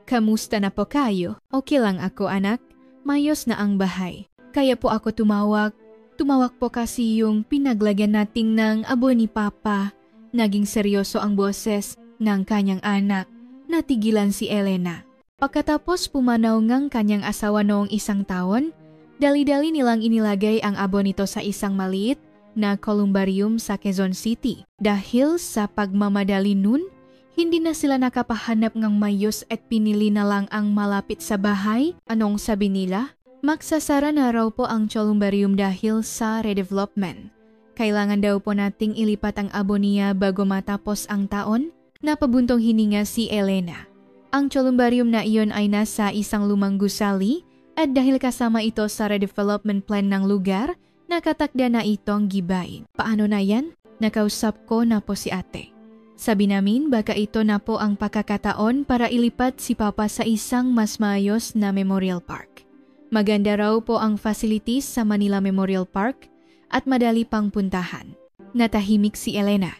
Kamusta na po kayo? Okay lang ako anak, mayos na ang bahay. Kaya po ako tumawag. Tumawag po kasi yung pinaglagyan nating ng abo ni Papa. Naging seryoso ang boses ng kanyang anak. Natigilan si Elena. Pagkatapos pumanaw ng kanyang asawa noong 1 taon, dali-dali nilang inilagay ang abo nito sa isang maliit na columbarium sa Quezon City. Dahil sa pagmamadali nun, hindi na sila nakapahanap ng mayos at pinili na lang ang malapit sa bahay. Anong sabi nila? Magsasara na raw po ang columbarium dahil sa redevelopment. Kailangan daw po nating ilipat ang abo niya bago matapos ang taon. Napabuntong hininga si Elena. Ang columbarium na iyon ay nasa isang lumang gusali at dahil kasama ito sa redevelopment plan ng lugar, nakatakda na itong gibain. Paano na yan? Nakausap ko na po si ate. Sabi namin baka ito na po ang pagkakataon para ilipat si Papa sa isang mas maayos na memorial park. Maganda raw po ang facilities sa Manila Memorial Park at madali pang puntahan. Natahimik si Elena.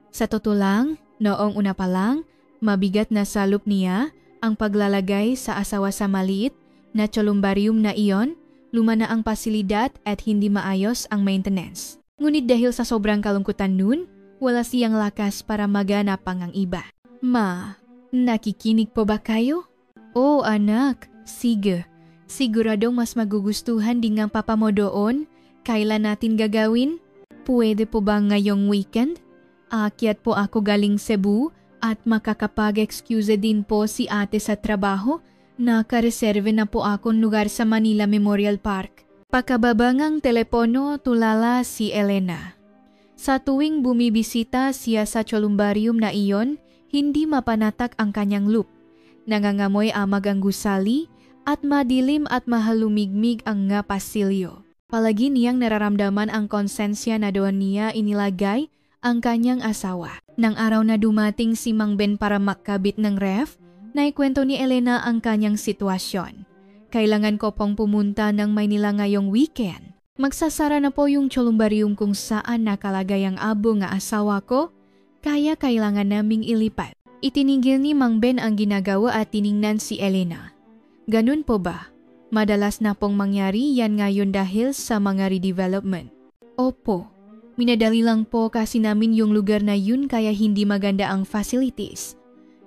Sa totoo lang, noong una pa lang, mabigat na salop niya ang paglalagay sa asawa sa maliit na columbarium na iyon, luma na ang pasilidad at hindi maayos ang maintenance. Ngunit dahil sa sobrang kalungkutan nun, wala siyang lakas para magana pang ang iba. Ma, nakikinig po ba kayo? Oh anak, sige. Siguradong mas magugustuhan din ng papa mo doon. Kailan natin gagawin? Pwede po ba ngayong weekend? Aakyat po ako galing Cebu at makakapag-excuse din po si ate sa trabaho. Nakareserve na po akong lugar sa Manila Memorial Park. Pakababangang telepono tulala si Elena. Sa tuwing bumibisita siya sa columbarium na iyon, hindi mapanatak ang kanyang loop. Nangangamoy amag ang gusali at madilim at mahalumigmig ang nga pasilyo. Palagi niyang nararamdaman ang konsensya na doon niya inilagay ang kanyang asawa. Nang araw na dumating si Mang Ben para makabit ng ref, naikwento ni Elena ang kanyang sitwasyon. Kailangan ko pong pumunta ng Maynila ngayong weekend. Magsasara na po yung columbarium kung saan nakalagay ang abo nga asawa ko, kaya kailangan naming ilipat. Itinigil ni Mang Ben ang ginagawa at tiningnan si Elena. Ganun po ba? Madalas na pong mangyari yan ngayon dahil sa mga redevelopment. Opo, minadali lang po kasi namin yung lugar na yun kaya hindi maganda ang facilities.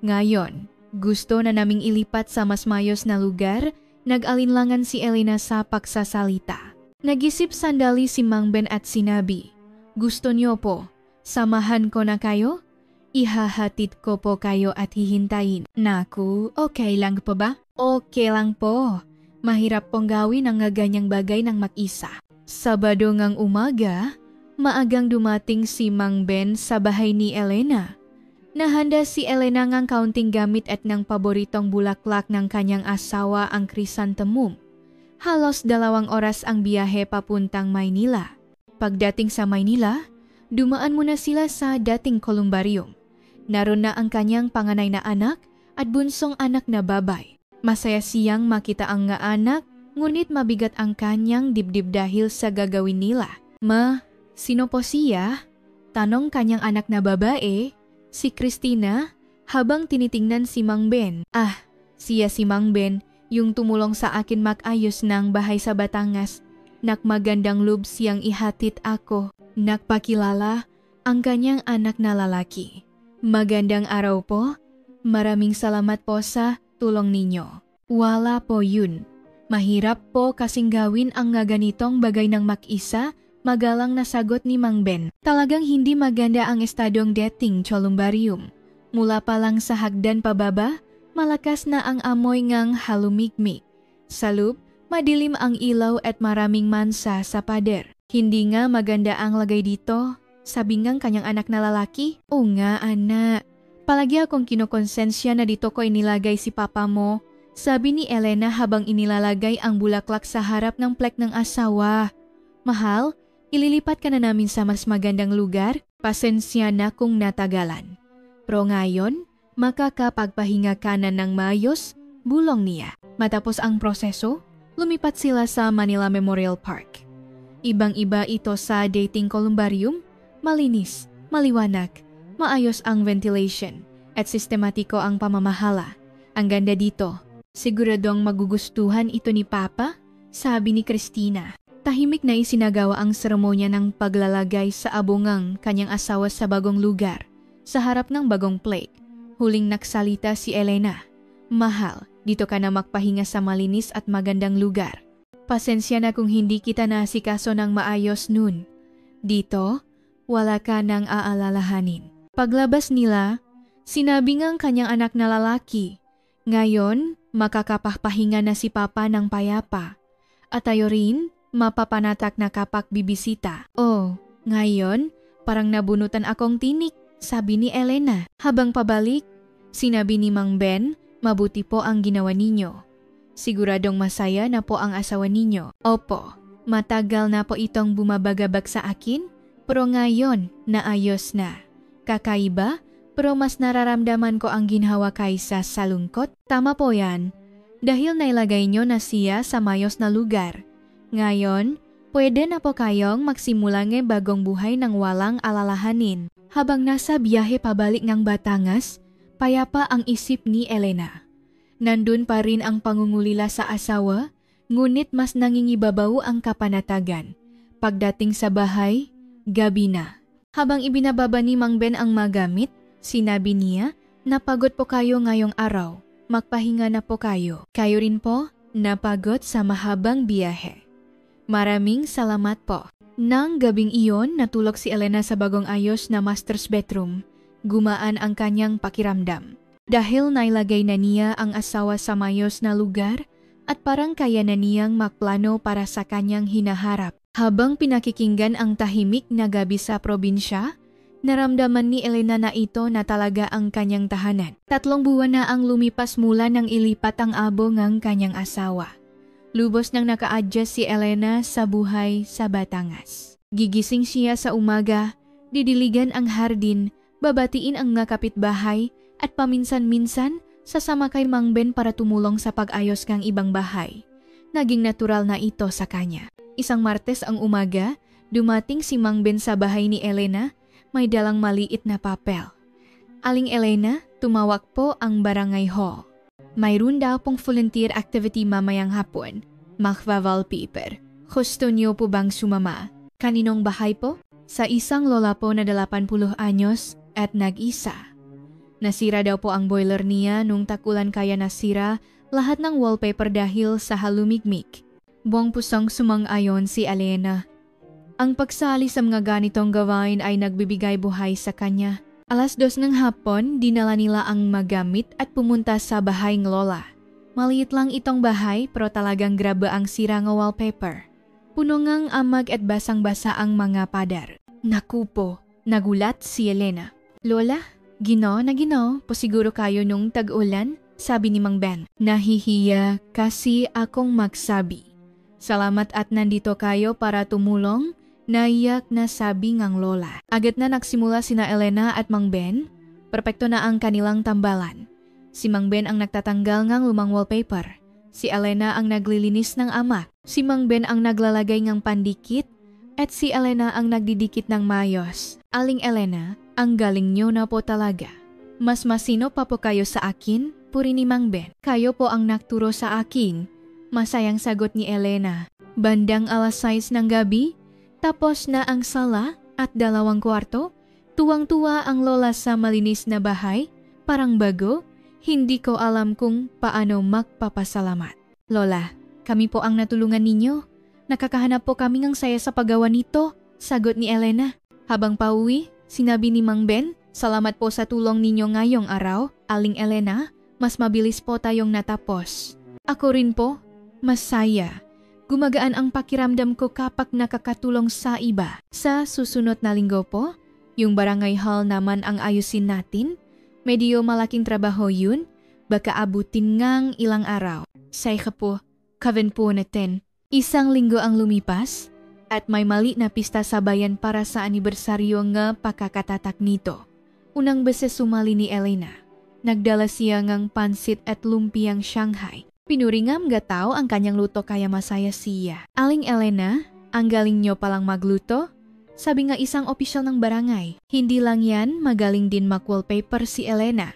Ngayon, gusto na naming ilipat sa mas mayos na lugar, nag-alinlangan si Elena sa pagsasalita. Nag-isip sandali si Mang Ben at sinabi, gusto niyo po, samahan ko na kayo? Ihahatid ko po kayo at hihintayin. Naku, okay lang po ba? Okay lang po. Mahirap pong gawin ang ganyang bagay ng mag-isa. Sabado ngang umaga, maagang dumating si Mang Ben sa bahay ni Elena. Nahanda si Elena ngang kaunting gamit at ng paboritong bulaklak ng kanyang asawa ang chrysanthemum. Halos 2 oras ang biyahe papuntang Maynila. Pagdating sa Maynila, dumaan muna sila sa dating columbarium. Naroon na ang kanyang panganay na anak at bunsong anak na babay. Masaya siyang makita ang nga anak, ngunit mabigat ang kanyang dibdib dahil sa gagawin nila. Ma, sino po siya? Tanong kanyang anak na babae, si Christina, habang tinitingnan si Mang Ben. Ah, siya si Mang Ben, yung tumulong sa akin mag-ayos ng bahay sa Batangas. Nakmagandang loob siyang ihatid ako. Nakpakilala ang kanyang anak na lalaki. Magandang araw po. Maraming salamat po sa tulong ninyo. Wala po yun. Mahirap po kasing gawin ang nga ganitong bagay ng mag-isa, magalang na sagot ni Mang Ben. Talagang hindi maganda ang estadong dating columbarium. Mula pa lang sa hagdan pababa, malakas na ang amoy ngang halumigmig. Sa loob, madilim ang ilaw at maraming mansa sa pader. Hindi nga maganda ang lagay dito, sabi ngang kanyang anak na lalaki. O nga anak, palagi akong kinokonsensya na dito ko inilagay si papa mo, sabi ni Elena habang inilalagay ang bulaklak sa harap ng plek ng asawa. Mahal, ililipat ka na namin sa mas magandang lugar, pasensya na kung natagalan. Pero ngayon, makakapagpahinga ka na ng maayos, bulong niya. Matapos ang proseso, lumipat sila sa Manila Memorial Park. Ibang-iba ito sa dating columbarium, malinis, maliwanag, maayos ang ventilation, at sistematiko ang pamamahala. Ang ganda dito. Siguradong magugustuhan ito ni Papa, sabi ni Christina. Tahimik na isinagawa ang seremonya ng paglalagay sa abungang kanyang asawa sa bagong lugar, sa harap ng bagong plate. Huling nagsalita si Elena. Mahal, dito ka na magpahinga sa malinis at magandang lugar. Pasensya na kung hindi kita nasikaso ng maayos nun. Dito, wala ka nang aalalahanin. Paglabas nila, sinabi ngang kanyang anak na lalaki, ngayon, makakapahpahinga na si Papa ng payapa. At tayo rin, mapapanatak na kapak bibisita. Oh, ngayon, parang nabunutan akong tinik, sabi ni Elena. Habang pabalik, sinabi ni Mang Ben Mabuti po ang ginawa ninyo. Siguradong masaya na po ang asawa ninyo. Opo, matagal na po itong bumabagabag sa akin, pero ngayon naayos na. Kakaiba, pero mas nararamdaman ko ang ginhawa kaysa sa lungkot. Tama po yan, dahil nailagay nyo na siya sa mayos na lugar. Ngayon, pwede na po kayong magsimula ng bagong buhay ng walang alalahanin. Habang nasa biyahe pabalik ng Batangas, payapa ang isip ni Elena. Nandun pa rin ang pangungulila sa asawa, ngunit mas nangingibabaw ang kapanatagan. Pagdating sa bahay, gabi na. Habang ibinababa ni Mang Ben ang magamit, sinabi niya, "Napagod po kayo ngayong araw. Magpahinga na po kayo." Kayo rin po, napagod sa mahabang biyahe. Maraming salamat po. Nang gabing iyon, natulog si Elena sa bagong ayos na master's bedroom. Gumaan ang kanyang pakiramdam. Dahil nailagay na niya ang asawa sa mayos na lugar at parang kaya na niyang magplano para sa kanyang hinaharap. Habang pinakikinggan ang tahimik na gabi sa probinsya, naramdaman ni Elena na ito na talaga ang kanyang tahanan. 3 buwan na ang lumipas mula nang ilipat ang abo ng kanyang asawa. Lubos nang naka-adjust si Elena sa buhay sa Batangas. Gigising siya sa umaga, didiligan ang hardin, babatiin ang mga kapitbahay, at paminsan-minsan sasama kay Mang Ben para tumulong sa pag-ayos ng ibang bahay. Naging natural na ito sa kanya. Isang Martes ang umaga, dumating si Mang Ben sa bahay ni Elena, may dalang maliit na papel. "Aling Elena, tumawag po ang barangay hall. Mayroon daw pong volunteer activity mamayang hapon. Magva-wallpaper. Gusto niyo po bang sumama? Kaninong bahay po?" "Sa isang lola po na 80 anyos at nag-isa. Nasira daw po ang boiler niya nung takulan kaya nasira lahat ng wallpaper dahil sa halumigmig." Buong pusang sumang-ayon si Elena. Ang pagsali sa mga ganitong gawain ay nagbibigay buhay sa kanya. 2:00 ng hapon, dinala nila ang magamit at pumunta sa bahay ng lola. Maliit lang itong bahay pero talagang grabe ang sira ng wallpaper. Puno ngang amag at basang-basa ang mga pader. Naku po, nagulat si Elena. "Lola, gino na gino po siguro kayo nung tag-ulan," sabi ni Mang Ben. "Nahihiya kasi akong magsabi. Salamat at nandito kayo para tumulong," naiyak na sabi ngang lola. Agad na nagsimula sina Elena at Mang Ben. Perpekto na ang kanilang tambalan. Si Mang Ben ang nagtatanggal ngang lumang wallpaper. Si Elena ang naglilinis ng ama. Si Mang Ben ang naglalagay ng pandikit at si Elena ang nagdidikit ng mayos. "Aling Elena, ang galing nyo na po talaga. Mas masino pa po kayo sa akin," puri ni Mang Ben. "Kayo po ang nagturo sa akin," masayang sagot ni Elena. Bandang 6:00 ng gabi, tapos na ang sala at 2 kwarto, tuwang-tuwa ang lola sa malinis na bahay, parang bago. Hindi ko alam kung paano magpapasalamat. "Lola, kami po ang natulungan ninyo. Nakakahanap po kami ng saya sa paggawa nito," sagot ni Elena. Habang pauwi, sinabi ni Mang Ben, "Salamat po sa tulong ninyo ngayong araw, Aling Elena. Mas mabilis po tayong natapos." "Ako rin po, masaya. Gumagaan ang pakiramdam ko kapag nakakatulong sa iba." Sa susunod na linggo po, yung barangay hall naman ang ayusin natin. Medyo malaking trabaho yun, baka abutin ngang ilang araw. Saya po, kaven po natin. 1 linggo ang lumipas at may mali na pista sa bayan para sa anibersaryo nga pakakatatak nito. Unang beses sumali ni Elena. Nagdala siya ngang pansit at lumpiang Shanghai. Pinuringam gataw ang kanyang luto kaya masaya siya. "Aling Elena, ang galing nyo palang magluto," sabi nga isang opisyal ng barangay. "Hindi lang yan, magaling din mag-wallpaper si Elena.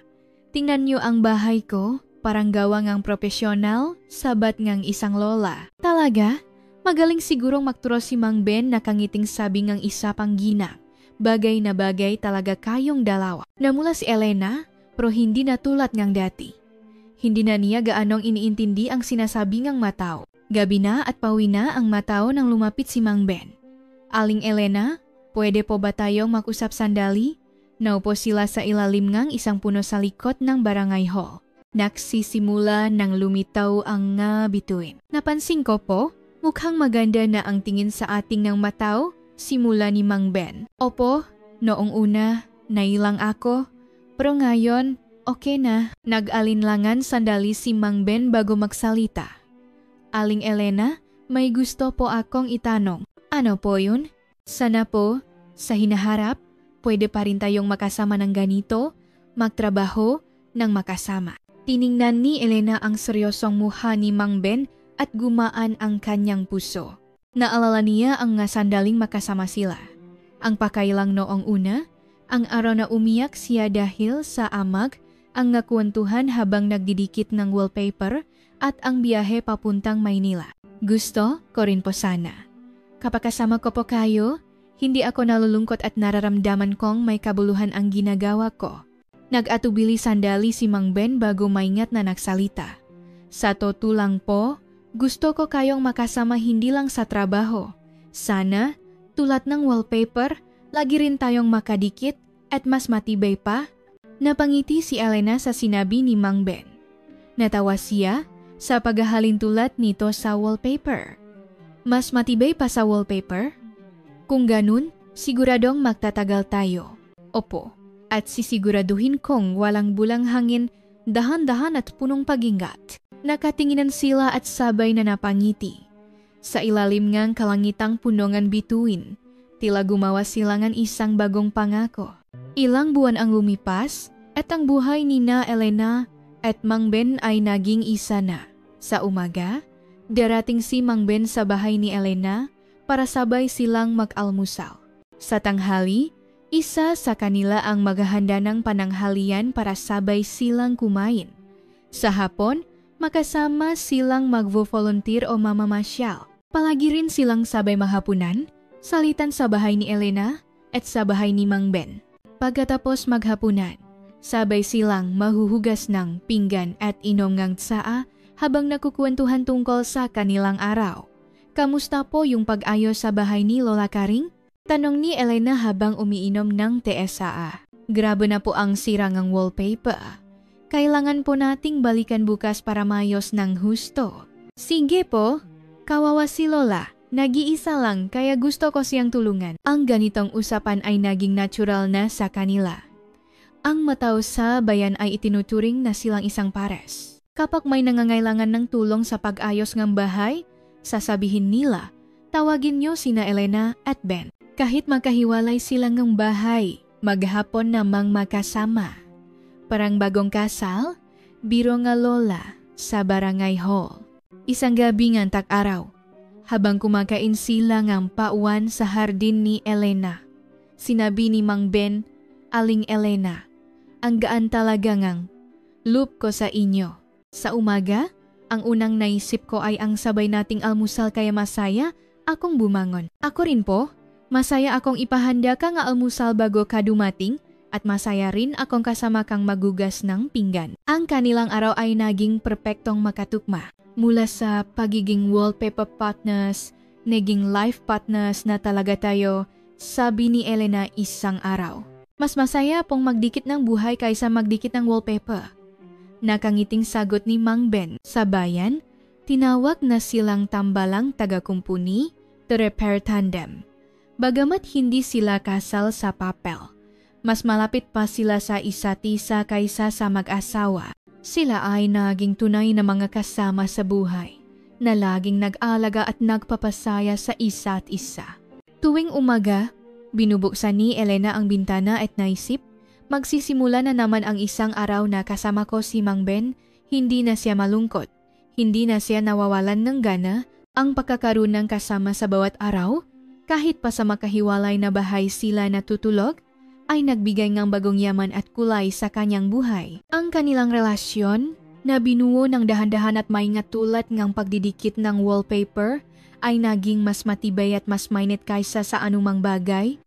Tingnan nyo ang bahay ko, parang gawa ngang profesional, sabat ngang isang lola." "Talaga? Magaling sigurong magturo si Mang Ben," nakangiting sabi ngang isa pang ginang. Bagay na bagay talaga kayong dalawa. Namula si Elena, pero hindi na tulad ngang dati. Hindi na niya gaanong iniintindi ang sinasabi ngang matao. Gabi na at pauwi na ang matao nang lumapit si Mang Ben. "Aling Elena, pwede po ba tayong mag-usap sandali?" Naupo sila sa ilalim ngang isang puno sa likod ng barangay hall. Nagsisimula nang lumitaw ang nga bituin. "Napansin ko po, mukhang maganda na ang tingin sa ating ng matao," simula ni Mang Ben. "Opo, noong una, nailang ako, pero ngayon, Okay na. Nag-alinlangan sandali si Mang Ben bago magsalita. Aling Elena, may gusto po akong itanong. Ano po yun? Sana po, sa hinaharap, pwede pa rin tayong makasama ng ganito, magtrabaho ng makasama. Tiningnan ni Elena ang seryosong mukha ni Mang Ben at gumaan ang kanyang puso. Naalala niya ang nga sandaling makasama sila. Ang pakailang noong una, ang araw na umiyak siya dahil sa amag, ang nakwentuhan habang nagdidikit ng wallpaper at ang biyahe papuntang Maynila. Gusto ko rin po sana. Kapag kasama ko po kayo, hindi ako nalulungkot at nararamdaman kong may kabuluhan ang ginagawa ko. Nag-atubili sandali si Mang Ben bago maingat na nagsalita. Sa totoo lang po, gusto ko kayong makasama hindi lang sa trabaho. Sana, tulad ng wallpaper, lagi rin tayong makadikit at mas matibay pa. Napangiti si Elena sa sinabi ni Mang Ben. Natawa siya sa paghahalin tulad nito sa wallpaper. Mas matibay pa sa wallpaper? Kung ganun, siguradong magtatagal tayo. Opo, at sisiguraduhin kong walang bulang hangin, dahan-dahan at punong pagingat. Nakatinginan sila at sabay na napangiti. Sa ilalim ngang kalangitang punongan bituin, tila gumawa sila ng isang bagong pangako. Ilang buwan ang lumipas at ang buhay ni na Elena at Mang Ben ay naging isa na. Sa umaga, darating si Mang Ben sa bahay ni Elena para sabay silang mag-almusal. Sa tanghali, isa sa kanila ang maghahanda ng pananghalian para sabay silang kumain. Sa hapon, makasama silang mag-volunteer o mamamasyal. Palagi rin silang sabay mahapunan, salitan sa bahay ni Elena at sa bahay ni Mang Ben. Pagkatapos maghapunan, sabay silang mahuhugas ng pinggan at inom ng tsaa habang nakukwentuhan tungkol sa kanilang araw. Kamusta po yung pag-ayos sa bahay ni Lola Karing? Tanong ni Elena habang umiinom ng tsaa. Grabe na po ang sirang ang wallpaper. Kailangan po nating balikan bukas para mayos ng husto. Sige po, kawawa si Lola. Nag-iisa lang kaya gusto ko siyang tulungan. Ang ganitong usapan ay naging natural na sa kanila. Ang matao sa bayan ay itinuturing na silang isang pares. Kapag may nangangailangan ng tulong sa pag-ayos ng bahay, sasabihin nila, tawagin niyo sina Elena at Ben. Kahit magkahiwalay silang ng bahay, maghapon namang makasama. Parang bagong kasal, biro nga lola sa barangay hall. Isang gabi ng tag-araw, habang kumakain sila ng pauwan sa hardin ni Elena. Sinabi ni Mang Ben, Aling Elena, ang gaan talaga ngang loop ko sa inyo. Sa umaga, ang unang naisip ko ay ang sabay nating almusal kaya masaya akong bumangon. Ako rin po, masaya akong ipahanda ka nga almusal bago ka dumating at masaya rin akong kasama kang magugas ng pinggan. Ang kanilang araw ay naging perpektong makatugma. Mula sa pagiging wallpaper partners, naging life partners na talaga tayo, sabi ni Elena isang araw. Mas masaya pong magdikit ng buhay kaysa magdikit ng wallpaper. Nakangiting sagot ni Mang Ben. Sa bayan, tinawag na silang tambalang taga-kumpuni, the repair tandem. Bagamat hindi sila kasal sa papel, mas malapit pa sila sa isa't isa kaysa sa mag-asawa. Sila ay naging tunay na mga kasama sa buhay, na laging nag-alaga at nagpapasaya sa isa't isa. Tuwing umaga, binubuksan ni Elena ang bintana at naisip, magsisimula na naman ang isang araw na kasama ko si Mang Ben, hindi na siya malungkot, hindi na siya nawawalan ng gana, ang pagkakaroon ng kasama sa bawat araw, kahit pa sa makahiwalay na bahay sila natutulog, ay nagbigay ng bagong yaman at kulay sa kanyang buhay. Ang kanilang relasyon, na binuo ng dahan-dahan at maingat tulad ng pagdidikit ng wallpaper, ay naging mas matibay at mas mainit kaysa sa anumang bagay